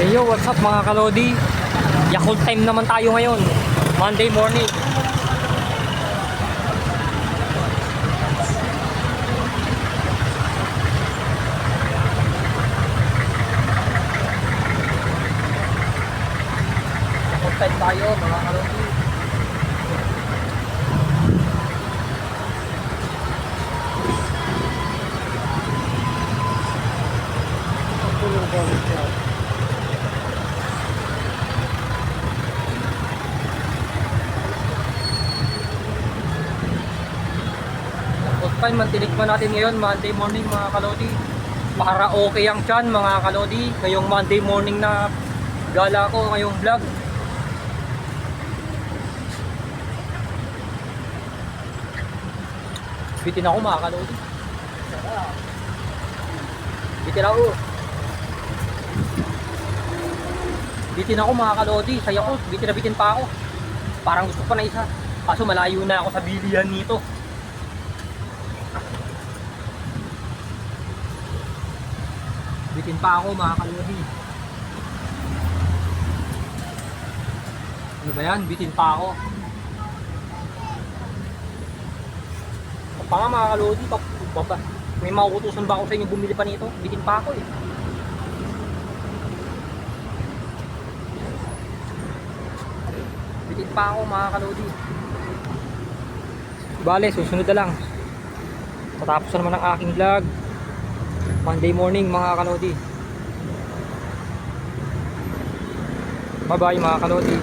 Hey yo, what's up mga kalodi? Yakult time naman tayo ngayon. Monday morning. Yakult time tayo mga kalodi. Mantinikman natin ngayon Monday morning mga kalodi, para okay ang tiyan mga kalodi ngayong Monday morning na gala ko ngayong vlog. Bitin ako mga kalodi, bitin ako mga kalodi sa Yakult. Bitin na bitin pa ako, parang gusto pa na isa, kaso malayo na ako sa bilihan nito. Bitin pa ako mga kalodi. Ano ba yan? Bitin pa ako. Pa nga mga kalodi, may mauutusan ba ako sa inyo bumili pa nito? Bitin pa ako eh. Bitin pa ako mga kalodi. Bale, susunod na lang. Matapos na naman ang aking vlog Monday morning mga kalodi. Bye bye mga kalodi.